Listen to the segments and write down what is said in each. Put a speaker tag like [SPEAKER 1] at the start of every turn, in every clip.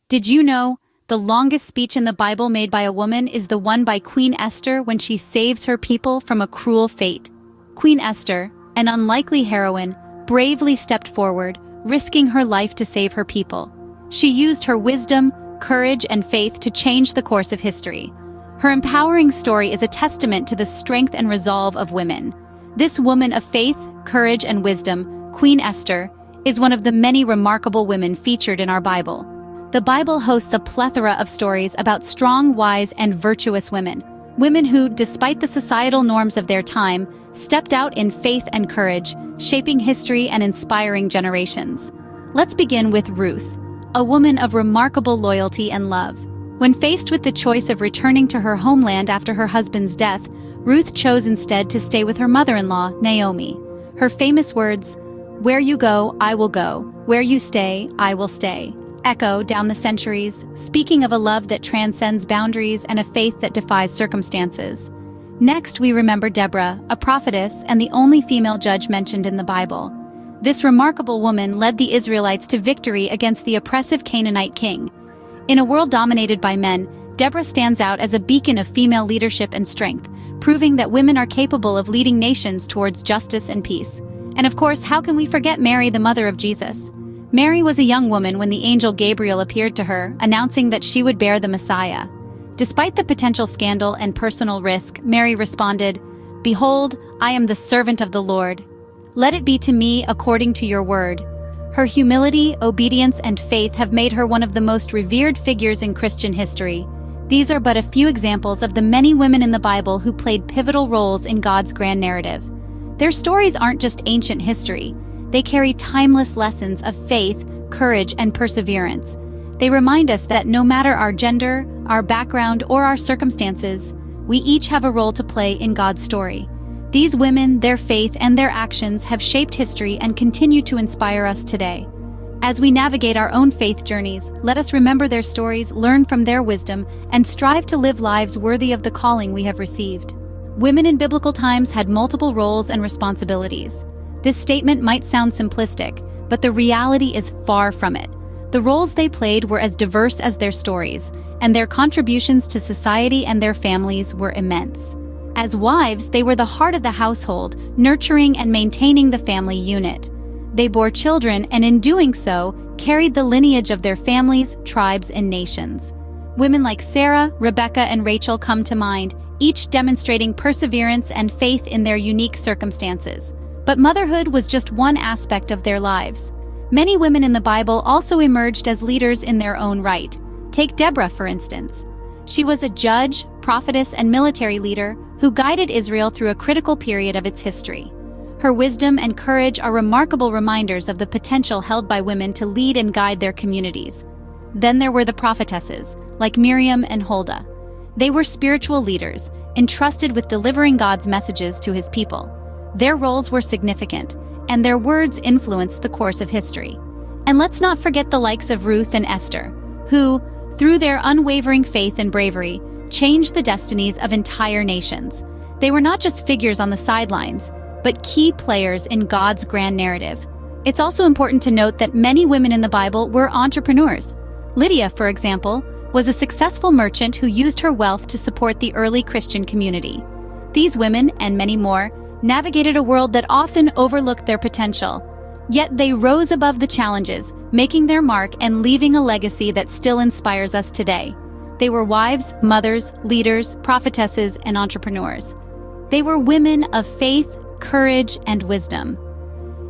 [SPEAKER 1] Did you know the longest speech in the Bible made by a woman is the one by Queen Esther when she saves her people from a cruel fate? Queen Esther, an unlikely heroine, bravely stepped forward, risking her life to save her people. She used her wisdom, courage, and faith to change the course of history. Her empowering story is a testament to the strength and resolve of women. This woman of faith, courage, and wisdom, Queen Esther, is one of the many remarkable women featured in our Bible. The Bible hosts a plethora of stories about strong, wise, and virtuous women. Women who, despite the societal norms of their time, stepped out in faith and courage, shaping history and inspiring generations. Let's begin with Ruth, a woman of remarkable loyalty and love. When faced with the choice of returning to her homeland after her husband's death, Ruth chose instead to stay with her mother-in-law, Naomi. Her famous words, "Where you go, I will go. Where you stay, I will stay," echo down the centuries, speaking of a love that transcends boundaries and a faith that defies circumstances. Next, we remember Deborah, a prophetess and the only female judge mentioned in the Bible. This remarkable woman led the Israelites to victory against the oppressive Canaanite king. In a world dominated by men, Deborah stands out as a beacon of female leadership and strength, proving that women are capable of leading nations towards justice and peace. And of course, how can we forget Mary, the mother of Jesus? Mary was a young woman when the angel Gabriel appeared to her, announcing that she would bear the Messiah. Despite the potential scandal and personal risk, Mary responded, "Behold, I am the servant of the Lord. Let it be to me according to your word." Her humility, obedience, and faith have made her one of the most revered figures in Christian history. These are but a few examples of the many women in the Bible who played pivotal roles in God's grand narrative. Their stories aren't just ancient history. They carry timeless lessons of faith, courage, and perseverance. They remind us that no matter our gender, our background, or our circumstances, we each have a role to play in God's story. These women, their faith, and their actions have shaped history and continue to inspire us today. As we navigate our own faith journeys, let us remember their stories, learn from their wisdom, and strive to live lives worthy of the calling we have received. Women in biblical times had multiple roles and responsibilities. This statement might sound simplistic, but the reality is far from it. The roles they played were as diverse as their stories, and their contributions to society and their families were immense. As wives, they were the heart of the household, nurturing and maintaining the family unit. They bore children and in doing so, carried the lineage of their families, tribes, and nations. Women like Sarah, Rebecca, and Rachel come to mind, each demonstrating perseverance and faith in their unique circumstances. But motherhood was just one aspect of their lives. Many women in the Bible also emerged as leaders in their own right. Take Deborah, for instance. She was a judge, prophetess, and military leader who guided Israel through a critical period of its history. Her wisdom and courage are remarkable reminders of the potential held by women to lead and guide their communities. Then there were the prophetesses, like Miriam and Huldah. They were spiritual leaders, entrusted with delivering God's messages to his people. Their roles were significant, and their words influenced the course of history. And let's not forget the likes of Ruth and Esther, who, through their unwavering faith and bravery, changed the destinies of entire nations. They were not just figures on the sidelines, but key players in God's grand narrative. It's also important to note that many women in the Bible were entrepreneurs. Lydia, for example, was a successful merchant who used her wealth to support the early Christian community. These women, and many more, navigated a world that often overlooked their potential. Yet they rose above the challenges, making their mark and leaving a legacy that still inspires us today. They were wives, mothers, leaders, prophetesses, and entrepreneurs. They were women of faith, courage, and wisdom.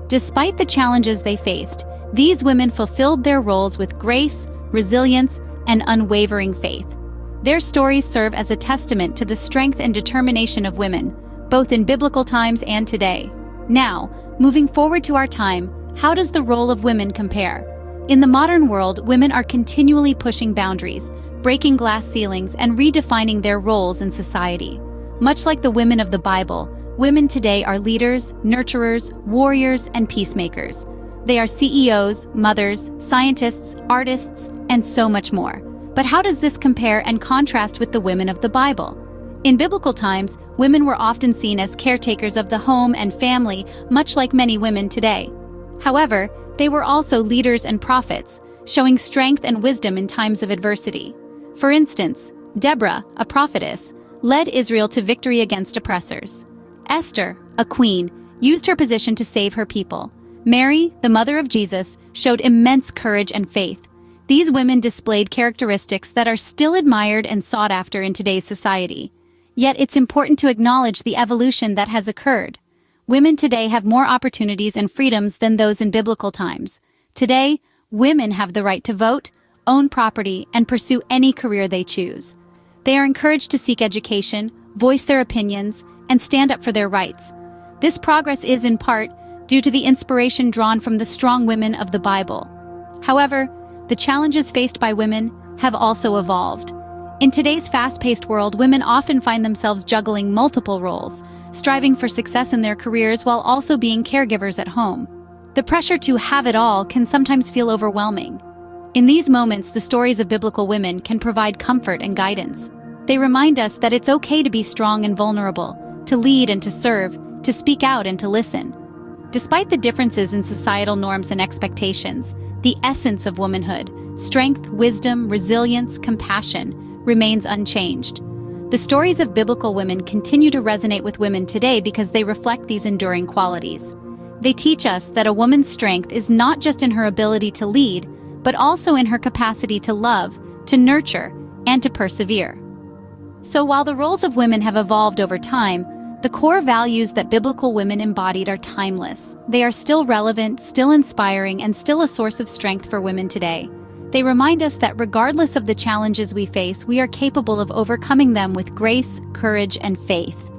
[SPEAKER 1] Despite the challenges they faced, these women fulfilled their roles with grace, resilience, and unwavering faith. Their stories serve as a testament to the strength and determination of women, both in biblical times and today. Now, moving forward to our time, how does the role of women compare? In the modern world, women are continually pushing boundaries, breaking glass ceilings, and redefining their roles in society. Much like the women of the Bible, women today are leaders, nurturers, warriors, and peacemakers. They are CEOs, mothers, scientists, artists, and so much more. But how does this compare and contrast with the women of the Bible? In biblical times, women were often seen as caretakers of the home and family, much like many women today. However, they were also leaders and prophets, showing strength and wisdom in times of adversity. For instance, Deborah, a prophetess, led Israel to victory against oppressors. Esther, a queen, used her position to save her people. Mary, the mother of Jesus, showed immense courage and faith. These women displayed characteristics that are still admired and sought after in today's society. Yet it's important to acknowledge the evolution that has occurred. Women today have more opportunities and freedoms than those in biblical times. Today, women have the right to vote, own property, and pursue any career they choose. They are encouraged to seek education, voice their opinions, and stand up for their rights. This progress is, in part, due to the inspiration drawn from the strong women of the Bible. However, the challenges faced by women have also evolved. In today's fast-paced world, women often find themselves juggling multiple roles, striving for success in their careers while also being caregivers at home. The pressure to have it all can sometimes feel overwhelming. In these moments, the stories of biblical women can provide comfort and guidance. They remind us that it's okay to be strong and vulnerable, to lead and to serve, to speak out and to listen. Despite the differences in societal norms and expectations, the essence of womanhood, strength, wisdom, resilience, compassion, remains unchanged. The stories of biblical women continue to resonate with women today because they reflect these enduring qualities. They teach us that a woman's strength is not just in her ability to lead, but also in her capacity to love, to nurture, and to persevere. So while the roles of women have evolved over time, the core values that biblical women embodied are timeless. They are still relevant, still inspiring, and still a source of strength for women today. They remind us that regardless of the challenges we face, we are capable of overcoming them with grace, courage, and faith.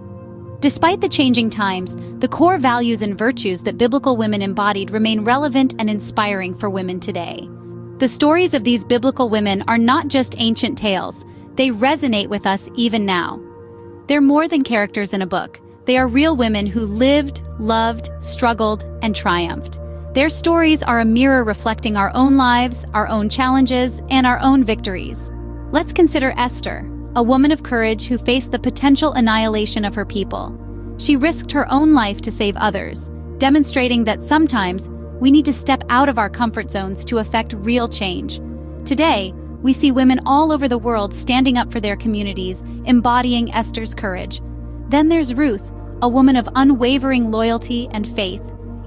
[SPEAKER 1] Despite the changing times, the core values and virtues that biblical women embodied remain relevant and inspiring for women today. The stories of these biblical women are not just ancient tales, they resonate with us even now. They're more than characters in a book. They are real women who lived, loved, struggled, and triumphed. Their stories are a mirror reflecting our own lives, our own challenges, and our own victories. Let's consider Esther, a woman of courage who faced the potential annihilation of her people. She risked her own life to save others, demonstrating that sometimes we need to step out of our comfort zones to effect real change. Today, we see women all over the world standing up for their communities, embodying Esther's courage. Then there's Ruth, a woman of unwavering loyalty and faith.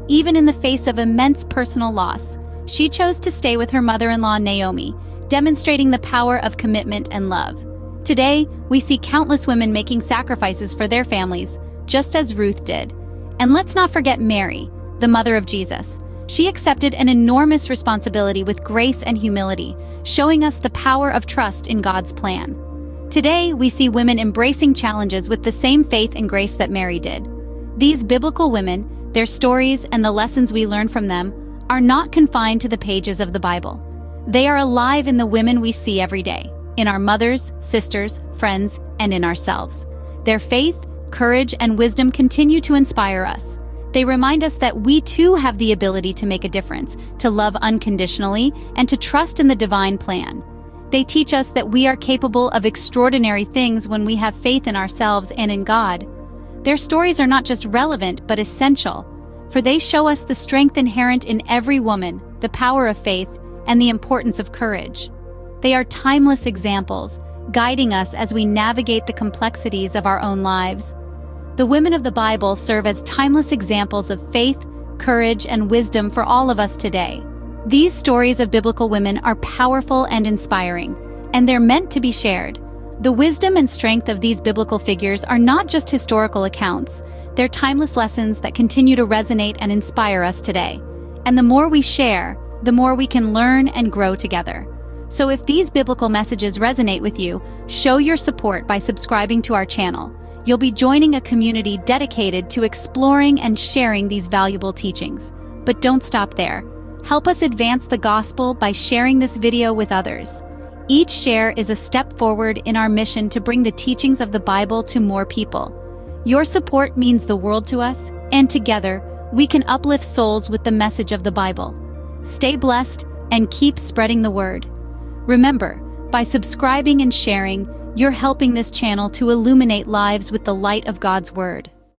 [SPEAKER 1] Even in the face of immense personal loss, she chose to stay with her mother-in-law Naomi, demonstrating the power of commitment and love. Today, we see countless women making sacrifices for their families, just as Ruth did. And let's not forget Mary, the mother of Jesus. She accepted an enormous responsibility with grace and humility, showing us the power of trust in God's plan. Today, we see women embracing challenges with the same faith and grace that Mary did. These biblical women, their stories, and the lessons we learn from them are not confined to the pages of the Bible. They are alive in the women we see every day, in our mothers, sisters, friends, and in ourselves. Their faith, courage, and wisdom continue to inspire us. They remind us that we too have the ability to make a difference, to love unconditionally, and to trust in the divine plan. They teach us that we are capable of extraordinary things when we have faith in ourselves and in God. Their stories are not just relevant, but essential, for they show us the strength inherent in every woman, the power of faith, and the importance of courage. They are timeless examples, guiding us as we navigate the complexities of our own lives. The women of the Bible serve as timeless examples of faith, courage, and wisdom for all of us today. These stories of biblical women are powerful and inspiring, and they're meant to be shared. The wisdom and strength of these biblical figures are not just historical accounts, they're timeless lessons that continue to resonate and inspire us today. And the more we share, the more we can learn and grow together. So if these biblical messages resonate with you, show your support by subscribing to our channel. You'll be joining a community dedicated to exploring and sharing these valuable teachings. But don't stop there. Help us advance the gospel by sharing this video with others. Each share is a step forward in our mission to bring the teachings of the Bible to more people. Your support means the world to us, and together, we can uplift souls with the message of the Bible. Stay blessed and keep spreading the word. Remember, by subscribing and sharing, you're helping this channel to illuminate lives with the light of God's Word.